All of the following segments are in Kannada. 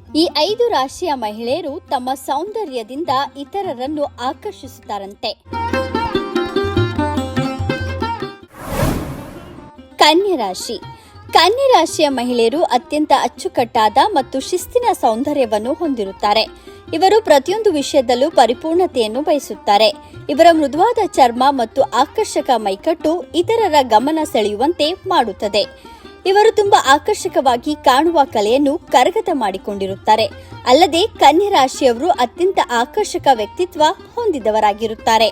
ಈ 5 ರಾಶಿಯ ಮಹಿಳೆಯರು ತಮ್ಮ ಸೌಂದರ್ಯದಿಂದ ಇತರರನ್ನು ಆಕರ್ಷಿಸುತ್ತಾರಂತೆ. ಕನ್ಯಾ ರಾಶಿ. ಕನ್ಯಾ ರಾಶಿಯ ಮಹಿಳೆಯರು ಅತ್ಯಂತ ಅಚ್ಚುಕಟ್ಟಾದ ಮತ್ತು ಶಿಸ್ತಿನ ಸೌಂದರ್ಯವನ್ನು ಹೊಂದಿರುತ್ತಾರೆ. ಇವರು ಪ್ರತಿಯೊಂದು ವಿಷಯದಲ್ಲೂ ಪರಿಪೂರ್ಣತೆಯನ್ನು ಬಯಸುತ್ತಾರೆ. ಇವರ ಮೃದುವಾದ ಚರ್ಮ ಮತ್ತು ಆಕರ್ಷಕ ಮೈಕಟ್ಟು ಇತರರ ಗಮನ ಸೆಳೆಯುವಂತೆ ಮಾಡುತ್ತದೆ. ಇವರು ತುಂಬಾ ಆಕರ್ಷಕವಾಗಿ ಕಾಣುವ ಕಲೆಯನ್ನು ಕರಗತ ಮಾಡಿಕೊಂಡಿರುತ್ತಾರೆ. ಅಲ್ಲದೆ ಕನ್ಯಾ ರಾಶಿಯವರು ಅತ್ಯಂತ ಆಕರ್ಷಕ ವ್ಯಕ್ತಿತ್ವ ಹೊಂದಿದವರಾಗಿರುತ್ತಾರೆ.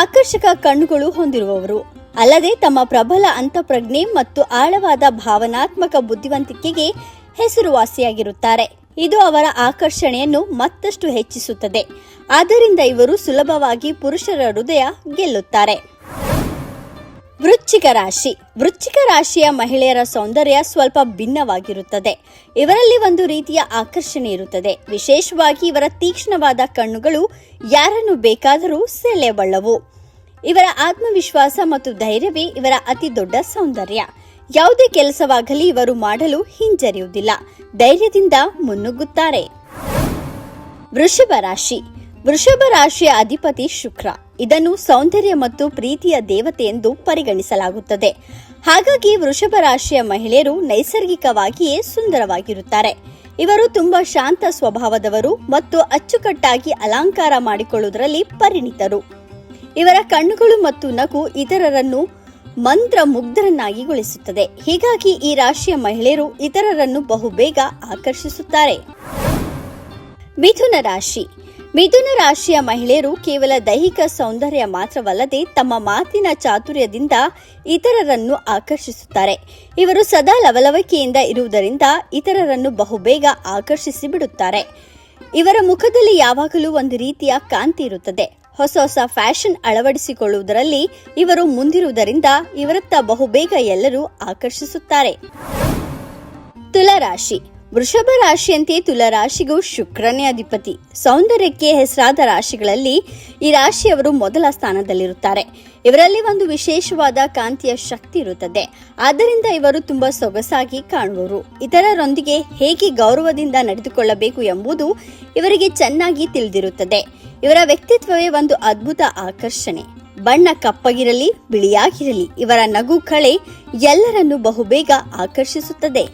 ಆಕರ್ಷಕ ಕಣ್ಣುಗಳು ಹೊಂದಿರುವವರು, ಅಲ್ಲದೆ ತಮ್ಮ ಪ್ರಬಲ ಅಂತಃಪ್ರಜ್ಞೆ ಮತ್ತು ಆಳವಾದ ಭಾವನಾತ್ಮಕ ಬುದ್ಧಿವಂತಿಕೆಗೆ ಹೆಸರುವಾಸಿಯಾಗಿರುತ್ತಾರೆ. ಇದು ಅವರ ಆಕರ್ಷಣೆಯನ್ನು ಮತ್ತಷ್ಟು ಹೆಚ್ಚಿಸುತ್ತದೆ. ಆದ್ದರಿಂದ ಇವರು ಸುಲಭವಾಗಿ ಪುರುಷರ ಹೃದಯ ಗೆಲ್ಲುತ್ತಾರೆ. ವೃಶ್ಚಿಕ ರಾಶಿ. ವೃಶ್ಚಿಕ ರಾಶಿಯ ಮಹಿಳೆಯರ ಸೌಂದರ್ಯ ಸ್ವಲ್ಪ ಭಿನ್ನವಾಗಿರುತ್ತದೆ. ಇವರಲ್ಲಿ ಒಂದು ರೀತಿಯ ಆಕರ್ಷಣೆ ಇರುತ್ತದೆ. ವಿಶೇಷವಾಗಿ ಇವರ ತೀಕ್ಷ್ಣವಾದ ಕಣ್ಣುಗಳು ಯಾರನ್ನು ಬೇಕಾದರೂ ಸೆಳೆಯಬಲ್ಲವು. ಇವರ ಆತ್ಮವಿಶ್ವಾಸ ಮತ್ತು ಧೈರ್ಯವೇ ಇವರ ಅತಿ ದೊಡ್ಡ ಸೌಂದರ್ಯ. ಯಾವುದೇ ಕೆಲಸವಾಗಲಿ ಇವರು ಮಾಡಲು ಹಿಂಜರಿಯುವುದಿಲ್ಲ, ಧೈರ್ಯದಿಂದ ಮುನ್ನುಗ್ಗುತ್ತಾರೆ. ವೃಷಭ ರಾಶಿ. ವೃಷಭ ರಾಶಿಯ ಅಧಿಪತಿ ಶುಕ್ರ. ಇದನ್ನು ಸೌಂದರ್ಯ ಮತ್ತು ಪ್ರೀತಿಯ ದೇವತೆ ಎಂದು ಪರಿಗಣಿಸಲಾಗುತ್ತದೆ. ಹಾಗಾಗಿ ವೃಷಭ ರಾಶಿಯ ಮಹಿಳೆಯರು ನೈಸರ್ಗಿಕವಾಗಿಯೇ ಸುಂದರವಾಗಿರುತ್ತಾರೆ. ಇವರು ತುಂಬಾ ಶಾಂತ ಸ್ವಭಾವದವರು ಮತ್ತು ಅಚ್ಚುಕಟ್ಟಾಗಿ ಅಲಂಕಾರ ಮಾಡಿಕೊಳ್ಳುವುದರಲ್ಲಿ ಪರಿಣಿತರು. ಇವರ ಕಣ್ಣುಗಳು ಮತ್ತು ನಗು ಇತರರನ್ನು ಮಂತ್ರ ಮುಗ್ಧರನ್ನಾಗಿಗೊಳಿಸುತ್ತದೆ. ಹೀಗಾಗಿ ಈ ರಾಶಿಯ ಮಹಿಳೆಯರು ಇತರರನ್ನು ಬಹುಬೇಗ ಆಕರ್ಷಿಸುತ್ತಾರೆ. ಮಿಥುನ ರಾಶಿ. ಮಿಥುನ ರಾಶಿಯ ಮಹಿಳೆಯರು ಕೇವಲ ದೈಹಿಕ ಸೌಂದರ್ಯ ಮಾತ್ರವಲ್ಲದೆ ತಮ್ಮ ಮಾತಿನ ಚಾತುರ್ಯದಿಂದ ಇತರರನ್ನು ಆಕರ್ಷಿಸುತ್ತಾರೆ. ಇವರು ಸದಾ ಲವಲವಿಕೆಯಿಂದ ಇರುವುದರಿಂದ ಇತರರನ್ನು ಬಹುಬೇಗ ಆಕರ್ಷಿಸಿ ಬಿಡುತ್ತಾರೆ. ಇವರ ಮುಖದಲ್ಲಿ ಯಾವಾಗಲೂ ಒಂದು ರೀತಿಯ ಕಾಂತಿ ಇರುತ್ತದೆ. ಹೊಸ ಫ್ಯಾಷನ್ ಅಳವಡಿಸಿಕೊಳ್ಳುವುದರಲ್ಲಿ ಇವರು ಮುಂದಿರುವುದರಿಂದ ಇವರತ್ತ ಬಹುಬೇಗ ಎಲ್ಲರೂ ಆಕರ್ಷಿಸುತ್ತಾರೆ. ತುಲಾರಾಶಿ. ವೃಷಭ ರಾಶಿಯಂತೆ ತುಲಾರಾಶಿಗೂ ಶುಕ್ರನೇ ಅಧಿಪತಿ. ಸೌಂದರ್ಯಕ್ಕೆ ಹೆಸರಾದ ರಾಶಿಗಳಲ್ಲಿ ಈ ರಾಶಿಯವರು ಮೊದಲ ಸ್ಥಾನದಲ್ಲಿರುತ್ತಾರೆ. ಇವರಲ್ಲಿ ಒಂದು ವಿಶೇಷವಾದ ಕಾಂತಿಯ ಶಕ್ತಿ ಇರುತ್ತದೆ. ಆದ್ದರಿಂದ ಇವರು ತುಂಬಾ ಸೊಗಸಾಗಿ ಕಾಣುವರು. ಇತರರೊಂದಿಗೆ ಹೇಗೆ ಗೌರವದಿಂದ ನಡೆದುಕೊಳ್ಳಬೇಕು ಎಂಬುದು ಇವರಿಗೆ ಚೆನ್ನಾಗಿ ತಿಳಿದಿರುತ್ತದೆ. ಇವರ ವ್ಯಕ್ತಿತ್ವವೇ ಒಂದು ಅದ್ಭುತ ಆಕರ್ಷಣೆ. ಬಣ್ಣ ಕಪ್ಪಗಿರಲಿ ಬಿಳಿಯಾಗಿರಲಿ ಇವರ ನಗು ಕಳೆ ಎಲ್ಲರನ್ನೂ ಬಹುಬೇಗ ಆಕರ್ಷಿಸುತ್ತದೆ.